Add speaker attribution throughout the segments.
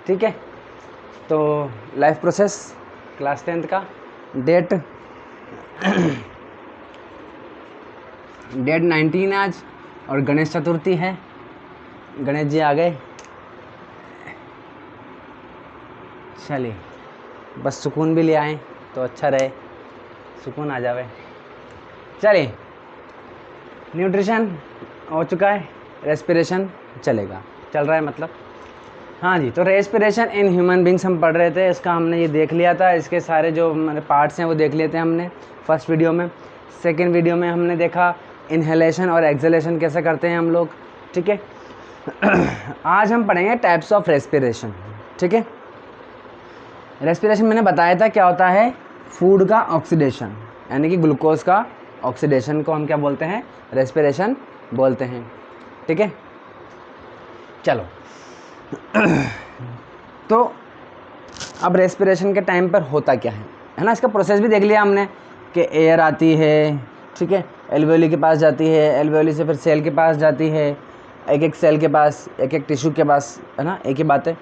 Speaker 1: ठीक है। तो लाइफ प्रोसेस क्लास 10th का डेट 19 आज, और गणेश चतुर्थी है। गणेश जी आ गए। चलिए बस सुकून भी ले आए तो अच्छा रहे, सुकून आ जावे। चलिए न्यूट्रिशन हो चुका है, रेस्पिरेशन चल रहा है मतलब। हाँ जी, तो रेस्पिरेशन इन ह्यूमन बींग्स हम पढ़ रहे थे, इसका हमने ये देख लिया था। इसके सारे जो हमारे पार्ट्स हैं वो देख लिए थे हमने फर्स्ट वीडियो में। सेकेंड वीडियो में हमने देखा इनहेलेशन और एक्सहेलेशन कैसे करते हैं हम लोग, ठीक है। आज हम पढ़ेंगे टाइप्स ऑफ रेस्पिरेशन, ठीक है। रेस्पिरेशन मैंने बताया था क्या होता है, फूड का ऑक्सीडेशन, यानी कि ग्लूकोज का ऑक्सीडेशन को हम क्या बोलते हैं, रेस्पिरेशन बोलते हैं, ठीक है। चलो तो अब रेस्पिरेशन के टाइम पर होता क्या है ना, इसका प्रोसेस भी देख लिया हमने कि एयर आती है, ठीक है, एल्वेओली के पास जाती है, एल्वेओली से फिर सेल के पास जाती है, एक एक सेल के पास, एक एक टिश्यू के पास, है ना, एक ही बात है।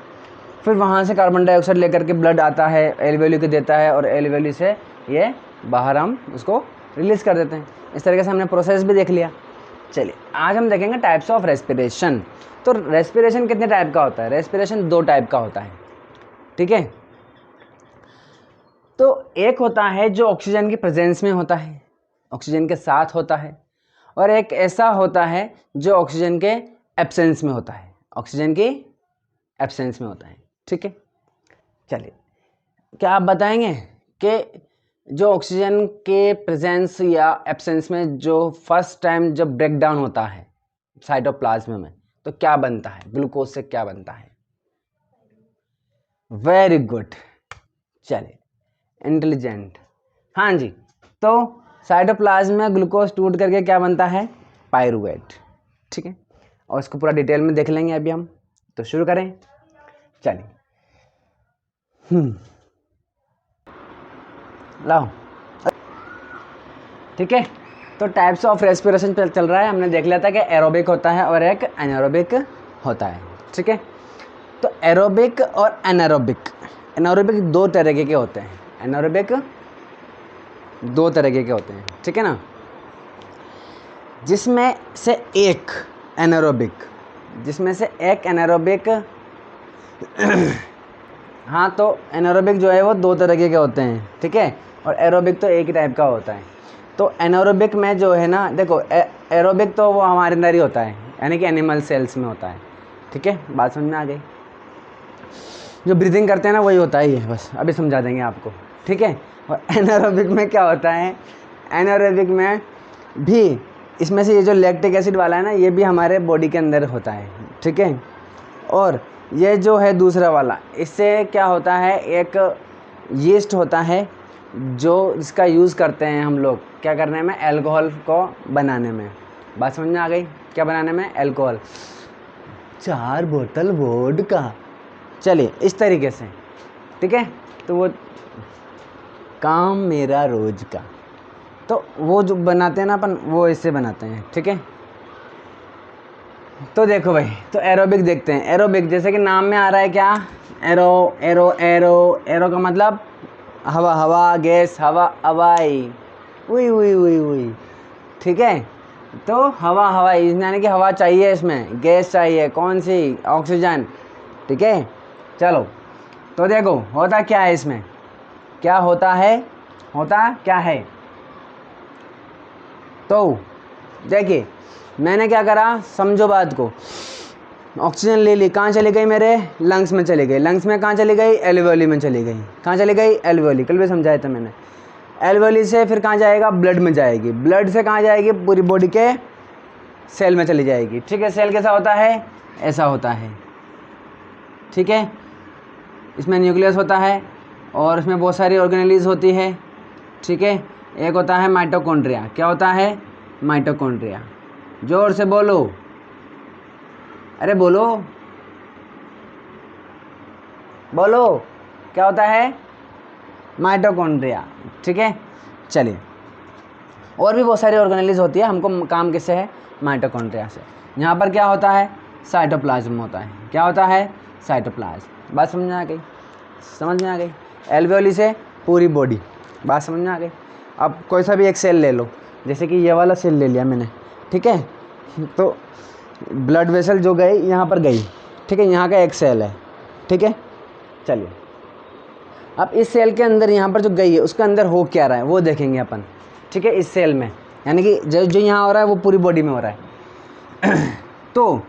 Speaker 1: फिर वहाँ से कार्बन डाइऑक्साइड लेकर के ब्लड आता है, एल्वेओली को देता है, और एल्वेओली से ये बाहर हम उसको रिलीज़ कर देते हैं। इस तरीके से हमने प्रोसेस भी देख लिया। चलिए आज हम देखेंगे टाइप्स ऑफ रेस्पिरेशन। तो रेस्पिरेशन कितने टाइप का होता है, रेस्पिरेशन 2 टाइप का होता है, ठीक है। तो एक होता है जो ऑक्सीजन की प्रेजेंस में होता है, ऑक्सीजन के साथ होता है, और एक ऐसा होता है जो ऑक्सीजन के एब्सेंस में होता है, ऑक्सीजन की एब्सेंस में होता है, ठीक है। चलिए क्या आप बताएंगे कि जो ऑक्सीजन के प्रेजेंस या एब्सेंस में जो फर्स्ट टाइम जब ब्रेक डाउन होता है साइटोप्लाज्म में, तो क्या बनता है, ग्लूकोज से क्या बनता है? वेरी गुड, चलिए इंटेलिजेंट। हाँ जी, तो साइटोप्लाज्म में ग्लूकोज टूट करके क्या बनता है, पायरूवेट, ठीक है। और इसको पूरा डिटेल में देख लेंगे अभी हम। तो शुरू करें, चलिए लाओ, ठीक है। तो टाइप्स ऑफ रेस्पिरेशन चल रहा है, हमने देख लिया था कि एरोबिक होता है और एक एनारोबिक होता है, ठीक है। तो एरोबिक और एनारोबिक, एनारोबिक 2 तरीके के होते हैं, एनारोबिक 2 तरीके के होते हैं, ठीक है ना। जिसमें से एक एनारोबिक हाँ, तो एनारोबिक जो है वो 2 तरीके के होते हैं, ठीक है, और एरोबिक तो एक ही टाइप का होता है। तो एनारोबिक में जो है ना, देखो एरोबिक तो वो हमारे अंदर ही होता है, यानी कि एनिमल सेल्स में होता है, ठीक है, बात समझ में आ गई। जो ब्रीदिंग करते हैं ना वही होता है ये, बस अभी समझा देंगे आपको, ठीक है। और एनारोबिक में क्या होता है, एनारोबिक में भी इसमें से ये जो लैक्टिक एसिड वाला है ना, ये भी हमारे बॉडी के अंदर होता है, ठीक है। और ये जो है दूसरा वाला, इससे क्या होता है, एक यीस्ट होता है जो इसका यूज़ करते हैं हम लोग क्या करने में, अल्कोहल को बनाने में। बात समझ में आ गई, क्या बनाने में, अल्कोहल, 4 बोतल वोडका, चलिए इस तरीके से, ठीक है। तो वो काम मेरा रोज का, तो वो जो बनाते हैं ना अपन, वो इससे बनाते हैं, ठीक है। तो देखो भाई, तो एरोबिक देखते हैं। एरोबिक जैसे कि नाम में आ रहा है क्या, एरो एरो एरो, एरो का मतलब हवा, हवा, गैस, हवा, हवाई, उई उई उई उई, ठीक है। तो हवा, हवाई यानी कि हवा चाहिए, इसमें गैस चाहिए, कौन सी, ऑक्सीजन, ठीक है। चलो तो देखो होता क्या है इसमें, क्या होता है, होता क्या है। तो देखिए मैंने क्या करा, समझो बात को, ऑक्सीजन ले ली, कहाँ चली गई, मेरे लंग्स में चली गई, लंग्स में कहाँ चली गई, एल्वेओली में चली गई, कहाँ चली गई, एल्वेओली, कल भी समझाया था मैंने। एल्वेओली से फिर कहाँ जाएगा, ब्लड में जाएगी, ब्लड से कहाँ जाएगी, पूरी बॉडी के सेल में चली जाएगी, ठीक है। सेल कैसा होता है, ऐसा होता है, ठीक है। इसमें न्यूक्लियस होता है और इसमें बहुत सारी ऑर्गेनेलीज होती है, ठीक है। एक होता है माइटोकॉन्ड्रिया, क्या होता है, माइटोकॉन्ड्रिया, जोर से बोलो, अरे बोलो बोलो, क्या होता है, माइटोकॉन्ड्रिया, ठीक है। चलिए और भी बहुत सारी ऑर्गेनेलीज होती है, हमको काम किससे है, माइटोकॉन्ड्रिया से। यहाँ पर क्या होता है, साइटोप्लाज्म होता है, क्या होता है, साइटोप्लाज्म, बात समझ में आ गई? समझ में आ गई? एल्वेओली से पूरी बॉडी, बात समझ में आ गई? अब कोई सा भी एक सेल ले लो, जैसे कि ये वाला सेल ले लिया मैंने, ठीक है, तो ब्लड वेसल जो गई यहाँ पर गई, ठीक है, यहाँ का एक सेल है, ठीक है। चलिए अब इस सेल के अंदर यहाँ पर जो गई है उसके अंदर हो क्या रहा है वो देखेंगे अपन, ठीक है, इस सेल में, यानी कि जो जो यहाँ हो रहा है वो पूरी बॉडी में हो रहा है। तो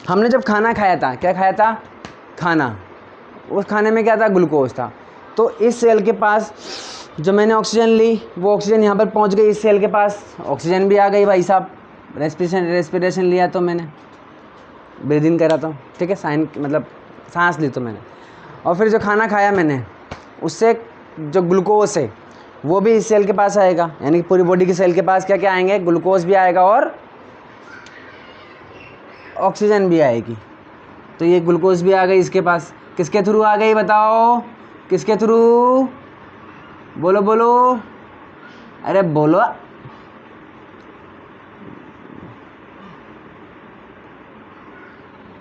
Speaker 1: हमने जब खाना खाया था, क्या खाया था? खाना। उस खाने में क्या था? ग्लूकोज था। तो इस सेल के पास जो मैंने ऑक्सीजन ली वो ऑक्सीजन यहाँ पर पहुँच गई, इस सेल के पास ऑक्सीजन भी आ गई भाई साहब, रेस्पिरेशन लिया तो मैंने, ब्रीदिंग करा था, ठीक है, साइन मतलब सांस ली तो मैंने, और फिर जो खाना खाया मैंने उससे जो ग्लूकोज है वो भी इस सेल के पास आएगा, यानी कि पूरी बॉडी के सेल के पास क्या क्या आएंगे? ग्लूकोज भी आएगा और ऑक्सीजन भी आएगी। तो ये ग्लूकोज भी आ गई इसके पास, किसके थ्रू आ गई बताओ? किसके थ्रू? बोलो बोलो, अरे बोलो,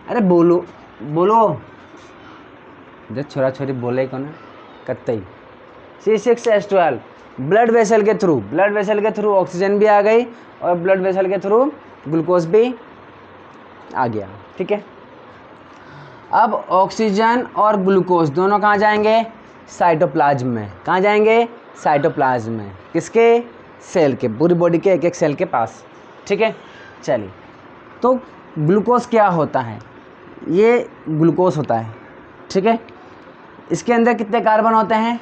Speaker 1: अरे बोलो बोलो, जो छोरा छोरी बोले कौन है कत्तई। C6H12 ब्लड वेसल के थ्रू, ब्लड वेसल के थ्रू ऑक्सीजन भी आ गई और ब्लड वेसल के थ्रू ग्लूकोज भी आ गया, ठीक है। अब ऑक्सीजन और ग्लूकोज दोनों कहाँ जाएंगे? साइटोप्लाज्म में। कहाँ जाएंगे? साइटोप्लाज्म में। किसके? सेल के, पूरी बॉडी के एक एक सेल के पास, ठीक है। चलिए, तो ग्लूकोज क्या होता है? ये ग्लूकोज होता है, ठीक है। इसके अंदर कितने कार्बन होते हैं?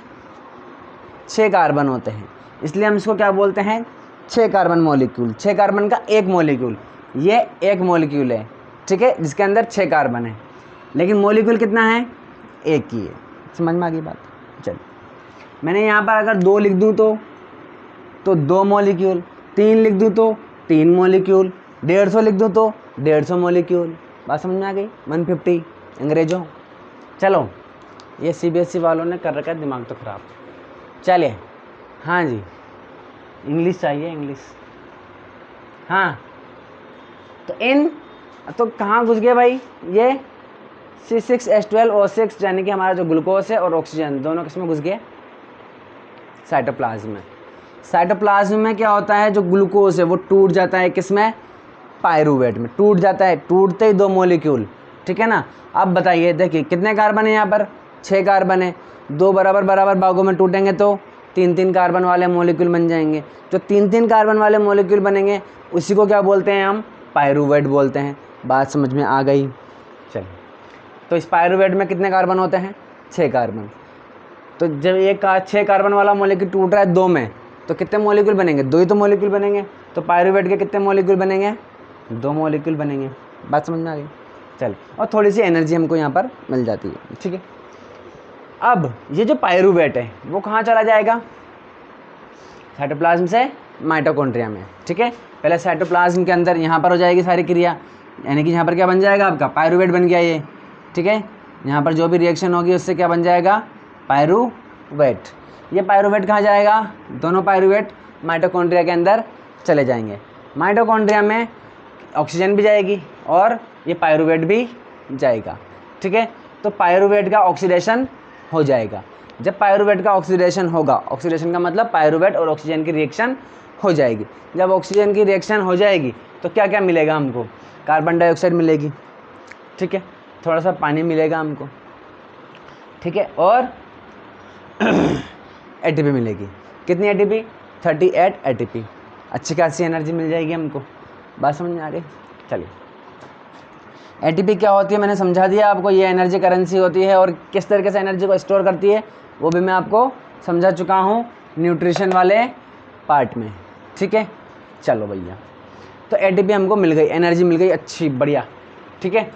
Speaker 1: 6 कार्बन होते हैं, इसलिए हम इसको क्या बोलते हैं? 6 कार्बन मॉलिक्यूल। 6 कार्बन का एक मॉलिक्यूल, ये एक मॉलिक्यूल है, ठीक है, जिसके अंदर 6 कार्बन है, लेकिन मॉलिक्यूल कितना है? एक ही है। समझ में आ गई बात? चलिए, मैंने यहाँ पर अगर 2 लिख दूँ तो 2 मॉलिक्यूल, 3 लिख दूँ तो 3 मॉलिक्यूल, 150 लिख दूँ तो 150 मॉलिक्यूल। बात समझ में आ गई? 150 अंग्रेजों। चलो, ये CBSE वालों ने कर रखा है दिमाग तो ख़राब। चलिए, हाँ जी, इंग्लिश चाहिए, इंग्लिश। हाँ, तो कहाँ घुस गए भाई? ये C6H12O6 यानी कि हमारा जो ग्लूकोज है और ऑक्सीजन दोनों किस में घुस गए? साइटोप्लाज्म में। साइटोप्लाज्म में क्या होता है? जो ग्लूकोज है वो टूट जाता है किस में? पायरूवेट में टूट जाता है, टूटते ही 2 मॉलिक्यूल, ठीक है ना। अब बताइए, देखिए कितने कार्बन है यहाँ पर? 6 कार्बन है, 2 बराबर बराबर भागों में टूटेंगे तो 3-3 कार्बन वाले मॉलिक्यूल बन जाएंगे। जो 3-3 कार्बन वाले मॉलिक्यूल बनेंगे उसी को क्या बोलते हैं हम? पायरूवेट बोलते हैं। बात समझ में आ गई? चलिए, तो इस पायरूवेट में कितने कार्बन होते हैं? 6 कार्बन। तो जब एक 6 कार्बन वाला मॉलिक्यूल टूट रहा है 2 में, तो कितने मॉलिक्यूल बनेंगे? 2 ही तो मॉलिक्यूल बनेंगे। तो पायरूवेट के कितने मॉलिक्यूल बनेंगे? 2 मॉलिक्यूल बनेंगे। बात समझ में आ गई? चल, और थोड़ी सी एनर्जी हमको यहाँ पर मिल जाती है, ठीक है। अब ये जो पायरूवेट है वो कहाँ चला जाएगा? साइटोप्लाज्म से माइटोकॉन्ड्रिया में, ठीक है। पहले साइटोप्लाज्म के अंदर यहाँ पर हो जाएगी सारी क्रिया, यानी कि यहाँ पर क्या बन जाएगा आपका? पायरूवेट बन गया ये, ठीक है। यहाँ पर जो भी रिएक्शन होगी उससे क्या बन जाएगा? पायरूवेट। ये पायरूवेट कहाँ जाएगा? दोनों पायरूवेट माइटोकॉन्ड्रिया के अंदर चले जाएंगे। माइटोकॉन्ड्रिया में ऑक्सीजन भी जाएगी और ये पायरूवेट भी जाएगा, ठीक है। तो पायरूवेट का ऑक्सीडेशन हो जाएगा। जब पायरूवेट का ऑक्सीडेशन होगा, ऑक्सीडेशन का मतलब पायरूवेट और ऑक्सीजन की रिएक्शन हो जाएगी। जब ऑक्सीजन की रिएक्शन हो जाएगी तो क्या क्या मिलेगा हमको? कार्बन डाइऑक्साइड मिलेगी, ठीक है, थोड़ा सा पानी मिलेगा हमको, ठीक है, और ATP मिलेगी। कितनी ATP? 38 ATP। अच्छी खासी एनर्जी मिल जाएगी हमको। बात समझ में आ गई? चलिए, ATP क्या होती है मैंने समझा दिया आपको। ये एनर्जी करेंसी होती है और किस तरीके से एनर्जी को स्टोर करती है वो भी मैं आपको समझा चुका हूँ न्यूट्रिशन वाले पार्ट में, ठीक है। चलो भैया, तो ATP हमको मिल गई, एनर्जी मिल गई अच्छी बढ़िया, ठीक है।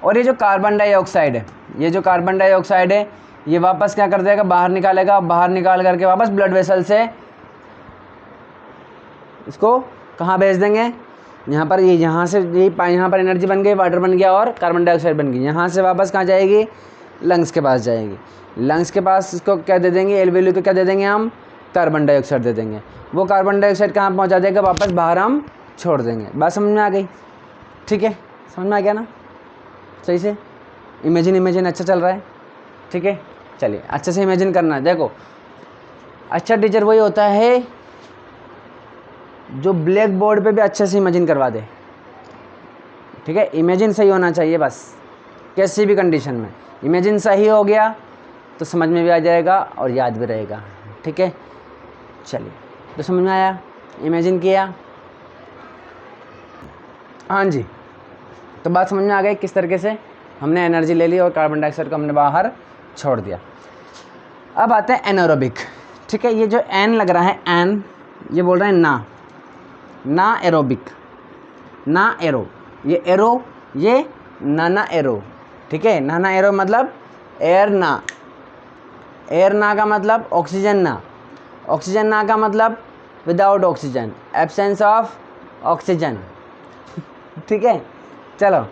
Speaker 1: और ये जो कार्बन डाइऑक्साइड है, ये जो कार्बन डाइऑक्साइड है ये वापस क्या कर देगा? बाहर निकालेगा। बाहर निकाल करके वापस ब्लड वेसल से इसको कहाँ भेज देंगे? यहाँ पर, ये यहाँ से यहाँ पर एनर्जी बन गई, वाटर बन गया और कार्बन डाइऑक्साइड बन गई। यहाँ से वापस कहाँ जाएगी? लंग्स के पास जाएगी। लंग्स के पास इसको क्या दे देंगे? एल्वेओली को क्या दे देंगे हम? कार्बन डाइऑक्साइड दे देंगे। वो कार्बन डाइऑक्साइड कहाँ पहुँचा देगा? वापस बाहर हम छोड़ देंगे। बात समझ में आ गई? ठीक है, समझ में आ गया ना? सही से इमेजिन अच्छा चल रहा है। ठीक है, चलिए अच्छे से इमेजिन करना। देखो अच्छा टीचर वही होता है जो ब्लैक बोर्ड पे भी अच्छे से इमेजिन करवा दे। ठीक है, इमेजिन सही होना चाहिए बस, कैसी भी कंडीशन में इमेजिन सही हो गया तो समझ में भी आ जाएगा और याद भी रहेगा। ठीक है, चलिए तो समझ में आया, इमेजिन किया। हाँ जी, तो बात समझ में आ गई किस तरीके से हमने एनर्जी ले ली और कार्बन डाइऑक्साइड को हमने बाहर छोड़ दिया। अब आते हैं एनारोबिक। ठीक है, ये जो एन लग रहा है एन, ये बोल रहे हैं ना एरोबिक, ना एरो, ये एरो, ये ना एरो। ठीक है, ना एरो मतलब एयर ना, एयर ना का मतलब ऑक्सीजन ना, ऑक्सीजन ना का मतलब without oxygen, absence of oxygen. ठीक है, चलो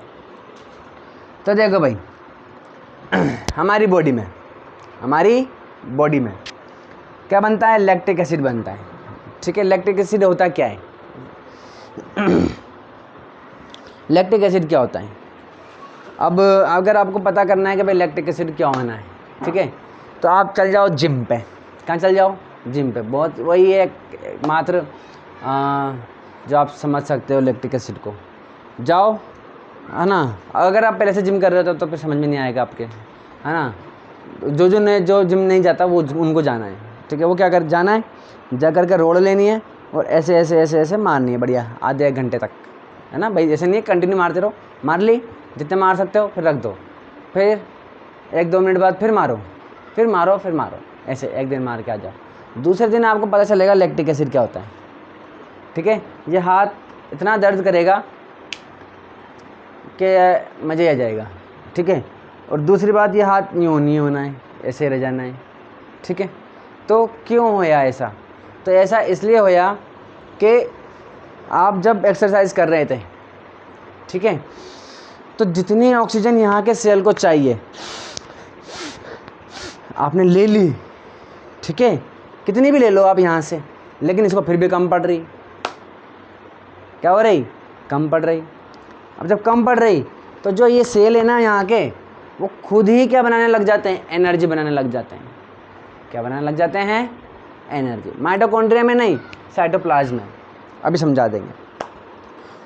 Speaker 1: तो देखो भाई हमारी बॉडी में क्या बनता है, लैक्टिक एसिड बनता है। ठीक है, लैक्टिक एसिड होता क्या है लैक्टिक एसिड क्या होता है? अब अगर आपको पता करना है कि भाई लैक्टिक एसिड क्या होना है, ठीक है, तो आप चल जाओ जिम पे। कहाँ चल जाओ? जिम पे। बहुत वही है मात्र जो आप समझ सकते हो लैक्टिक एसिड को, जाओ, है ना। अगर आप पहले से जिम कर रहे हो तो फिर समझ में नहीं आएगा आपके, है ना। जो जिम नहीं जाता वो उनको जाना है। ठीक है, वो क्या कर जाना है, जा कर के रोड लेनी है और ऐसे ऐसे ऐसे ऐसे मारनी है बढ़िया आधे एक घंटे तक, है ना भाई। ऐसे नहीं कंटिन्यू मारते रहो, मार ली जितने मार सकते हो फिर रख दो, फिर 1-2 मिनट बाद फिर मारो, फिर मारो, फिर मारो, ऐसे एक दिन मार के आ जाओ। दूसरे दिन आपको पता चलेगा लैक्टिक एसिड क्या होता है। ठीक है, ये हाथ इतना दर्द करेगा कि मज़े आ जाएगा। ठीक है, और दूसरी बात ये हाथ यूँ नहीं होना है, ऐसे रह जाना है। ठीक है, तो क्यों होया ऐसा? तो ऐसा इसलिए होया कि आप जब एक्सरसाइज कर रहे थे, ठीक है, तो जितनी ऑक्सीजन यहाँ के सेल को चाहिए आपने ले ली। ठीक है, कितनी भी ले लो आप यहाँ से, लेकिन इसको फिर भी कम पड़ रही। क्या हो रही? कम पड़ रही। अब जब कम पड़ रही तो जो ये सेल है ना यहाँ के, वो खुद ही क्या बनाने लग जाते हैं? एनर्जी बनाने लग जाते हैं। क्या बनाने लग जाते हैं? एनर्जी। माइटोकॉन्ड्रिया में नहीं, साइटोप्लाज्म में, अभी समझा देंगे।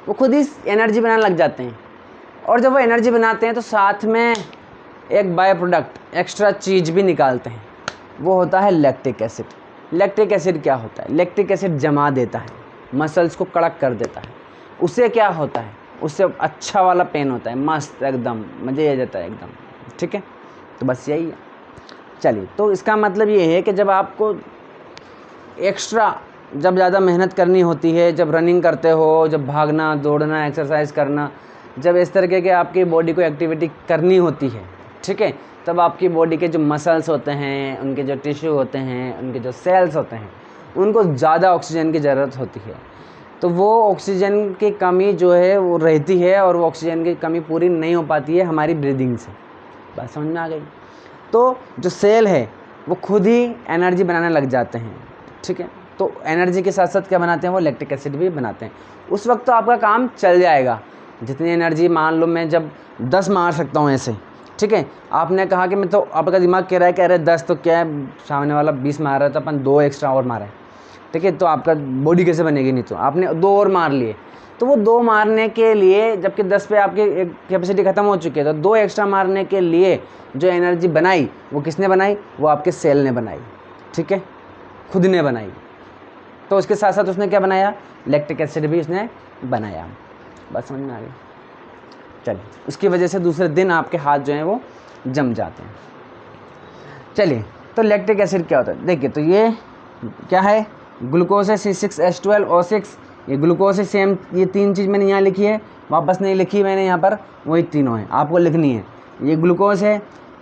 Speaker 1: वो खुद ही एनर्जी बनाने लग जाते हैं, और जब वो एनर्जी बनाते हैं तो साथ में एक बाय प्रोडक्ट एक्स्ट्रा चीज़ भी निकालते हैं, वो होता है लैक्टिक एसिड। लैक्टिक एसिड क्या होता है? लैक्टिक एसिड जमा देता है, मसल्स को कड़क कर देता है। उससे क्या होता है? उससे अच्छा वाला पेन होता है, मस्त एकदम मज़े आ जाता है एकदम। ठीक है, तो बस यही है। चलिए, तो इसका मतलब ये है कि जब आपको एक्स्ट्रा जब ज़्यादा मेहनत करनी होती है, जब रनिंग करते हो, जब भागना दौड़ना एक्सरसाइज करना, जब इस तरीके के आपकी बॉडी को एक्टिविटी करनी होती है, ठीक है, तब आपकी बॉडी के जो मसल्स होते हैं, उनके जो टिश्यू होते हैं, उनके जो सेल्स होते हैं, उनको ज़्यादा ऑक्सीजन की ज़रूरत होती है। तो वो ऑक्सीजन की कमी जो है वो रहती है, और वो ऑक्सीजन की कमी पूरी नहीं हो पाती है हमारी ब्रीदिंग से। बात समझ में आ गई? तो जो सेल है वो खुद ही एनर्जी बनाने लग जाते हैं। ठीक है, तो एनर्जी के साथ साथ क्या बनाते हैं? वो लैक्टिक एसिड भी बनाते हैं। उस वक्त तो आपका काम चल जाएगा। जितनी एनर्जी, मान लो मैं जब 10 मार सकता हूँ ऐसे, ठीक है, आपने कहा कि मैं, तो आपका दिमाग कह रहा है कि अरे 10 तो क्या है, सामने वाला 20 मार रहा है तो अपन 2 एक्स्ट्रा और मारे। ठीक है, तो आपका बॉडी कैसे बनेगी? नहीं तो आपने 2 और मार लिए, तो वो 2 मारने के लिए, जबकि 10 पे आपकी कैपेसिटी ख़त्म हो चुकी है, तो 2 एक्स्ट्रा मारने के लिए जो एनर्जी बनाई वो किसने बनाई? वो आपके सेल ने बनाई। ठीक है, खुद ने बनाई। तो उसके साथ साथ उसने क्या बनाया? लैक्टिक एसिड भी उसने बनाया। बात समझ में आ गई? चलिए, उसकी वजह से दूसरे दिन आपके हाथ जो हैं वो जम जाते हैं। चलिए, तो लैक्टिक एसिड क्या होता है? देखिए, तो ये क्या है? ग्लूकोज है C6H12O6। ये ग्लूकोज है, सेम ये 3 चीज़ मैंने यहाँ लिखी है, वापस नहीं लिखी मैंने यहाँ पर, वही तीनों हैं, आपको लिखनी है। ये ग्लूकोज है,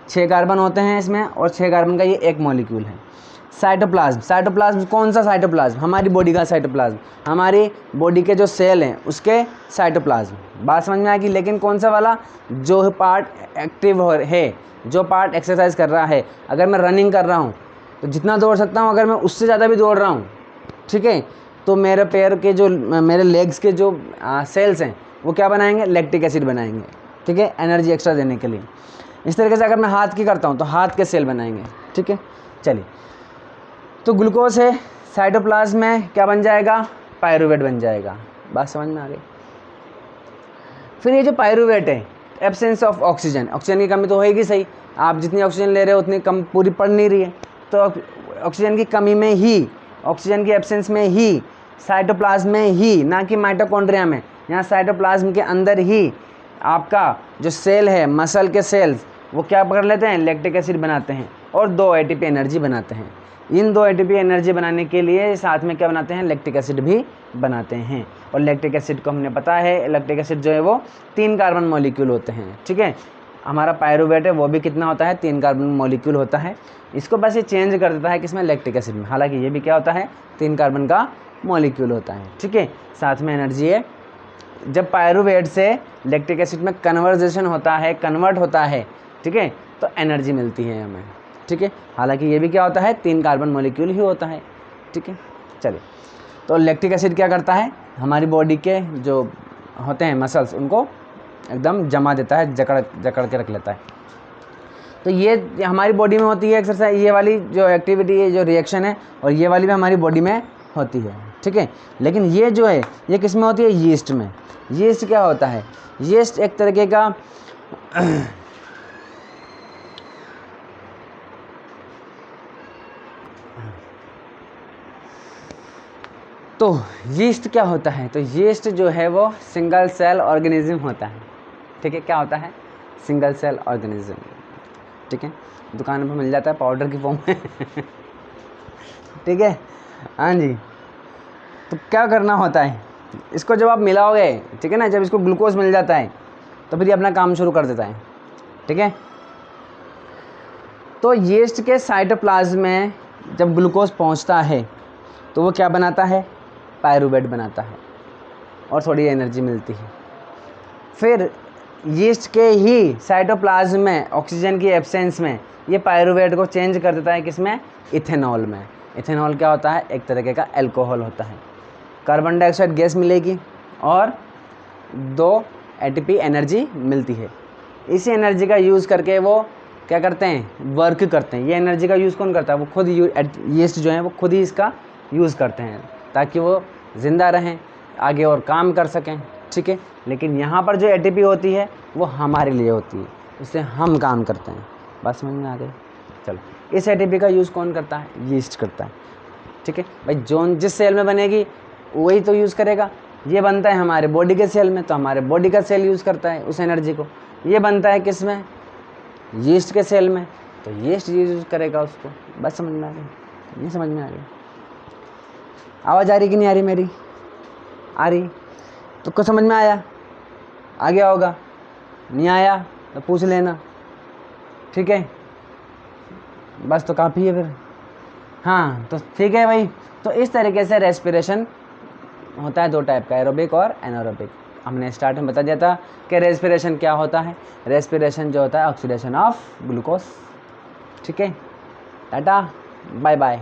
Speaker 1: 6 कार्बन होते हैं इसमें, और 6 कार्बन का ये एक मॉलिक्यूल है। साइटोप्लाज्म, साइटोप्लाज्म कौन सा साइटोप्लाज्म? हमारी बॉडी का साइटोप्लाज्म, हमारी बॉडी के जो सेल हैं उसके साइटोप्लाज्म। बात समझ में आएगी? लेकिन कौन सा वाला? जो पार्ट एक्टिव है, जो पार्ट एक्सरसाइज कर रहा है। अगर मैं रनिंग कर रहा हूँ तो जितना दौड़ सकता हूँ, अगर मैं उससे ज़्यादा भी दौड़ रहा हूँ, ठीक है, तो मेरे पैर के जो, मेरे लेग्स के जो सेल्स हैं वो क्या बनाएंगे? लैक्टिक एसिड बनाएंगे। ठीक है, एनर्जी एक्स्ट्रा देने के लिए। इस तरीके से अगर मैं हाथ की करता हूँ तो हाथ के सेल बनाएंगे, ठीक है। चलिए, तो ग्लूकोज है, साइटोप्लाज्म में क्या बन जाएगा, पायरूवेट बन जाएगा। बात समझ में आ गई। फिर ये जो पायरूवेट है, एब्सेंस ऑफ ऑक्सीजन, ऑक्सीजन की कमी तो होएगी सही, आप जितनी ऑक्सीजन ले रहे हो उतनी कम पूरी पड़ नहीं रही है, तो ऑक्सीजन की कमी में ही, ऑक्सीजन की एब्सेंस में ही, साइटोप्लाज्म में ही, ना कि माइटोकॉन्ड्रिया में, यहाँ साइटोप्लाज्म के अंदर ही आपका जो सेल है, मसल के सेल्स, वो क्या पकड़ लेते हैं, लैक्टिक एसिड बनाते हैं और 2 एटीपी एनर्जी बनाते हैं। इन 2 एटीपी एनर्जी बनाने के लिए साथ में क्या बनाते हैं, लैक्टिक एसिड भी बनाते हैं। और लैक्टिक एसिड को हमने पता है, लैक्टिक एसिड जो है वो 3 कार्बन मॉलिक्यूल होते हैं, ठीक है। हमारा पायरूवेट है वो भी कितना होता है, 3 कार्बन मॉलिक्यूल होता है। इसको बस ये चेंज कर देता है किसमें, लैक्टिक एसिड में, हालांकि ये भी क्या होता है, 3 कार्बन का मॉलिक्यूल होता है, ठीक है। साथ में एनर्जी है। जब पायरूवेट से लैक्टिक एसिड में कन्वर्ट होता है, ठीक है, तो एनर्जी मिलती है हमें, ठीक है। हालांकि ये भी क्या होता है, 3 कार्बन मॉलिक्यूल ही होता है, ठीक है। चलिए, तो लैक्टिक एसिड क्या करता है, हमारी बॉडी के जो होते हैं मसल्स, उनको एकदम जमा देता है, जकड़ के रख लेता है। तो ये हमारी बॉडी में होती है एक्सरसाइज, ये वाली जो एक्टिविटी है, जो रिएक्शन है, और ये वाली भी हमारी बॉडी में होती है, ठीक है। लेकिन ये जो है ये किस में होती है, यीस्ट में। यीस्ट क्या होता है, यीस्ट एक तरीके का तो यीस्ट क्या होता है, तो यीस्ट जो है वो सिंगल सेल ऑर्गेनिज्म होता है, ठीक है। क्या होता है, सिंगल सेल ऑर्गेनिज्म, ठीक है। दुकान पर मिल जाता है पाउडर की फॉर्म में ठीक है, हाँ जी। तो क्या करना होता है, इसको जब आप मिलाओगे, ठीक है ना, जब इसको ग्लूकोज मिल जाता है तो फिर ये अपना काम शुरू कर देता है, ठीक है। तो यीस्ट के साइटोप्लाज्म में जब ग्लूकोज पहुंचता है तो वो क्या बनाता है, पायरूवेट बनाता है और थोड़ी एनर्जी मिलती है। फिर यीस्ट के ही साइटोप्लाज्म में ऑक्सीजन की एब्सेंस में ये पायरूवेट को चेंज कर देता है किसमें, इथेनॉल में। इथेनॉल क्या होता है, एक तरीके का अल्कोहल होता है। कार्बन डाइऑक्साइड गैस मिलेगी और 2 एटीपी एनर्जी मिलती है। इसी एनर्जी का यूज़ करके वो क्या करते हैं, वर्क करते हैं। ये एनर्जी का यूज़ कौन करता है, वो खुद यीस्ट जो है वो खुद ही इसका यूज़ करते हैं ताकि वो ज़िंदा रहें, आगे और काम कर सकें, ठीक है। लेकिन यहाँ पर जो एटीपी होती है वो हमारे लिए होती है, उससे हम काम करते हैं। बात समझ में आ गई। चलो, इस एटीपी का यूज़ कौन करता है, यीस्ट करता है, ठीक है भाई। जो जिस सेल में बनेगी वही तो यूज़ करेगा। ये बनता है हमारे बॉडी के सेल में, तो हमारे बॉडी का सेल यूज़ करता है उस एनर्जी को। ये बनता है किस में, यीस्ट के सेल में, तो यीस्ट यूज़ करेगा उसको। बस समझ में आ गई, नहीं समझ में आ गई। आवाज़ आ रही कि नहीं आ रही मेरी, आ रही तो कुछ समझ में आया, आ गया होगा, नहीं आया तो पूछ लेना, ठीक है। बस तो काफ़ी है फिर, हाँ तो ठीक है भाई। तो इस तरीके से रेस्पिरेशन होता है 2 टाइप का, एरोबिक और एनारोबिक। हमने स्टार्ट में बता दिया था कि रेस्पिरेशन क्या होता है। रेस्पिरेशन जो होता है ऑक्सीडेशन ऑफ ग्लूकोज, ठीक है। Tata, bye bye.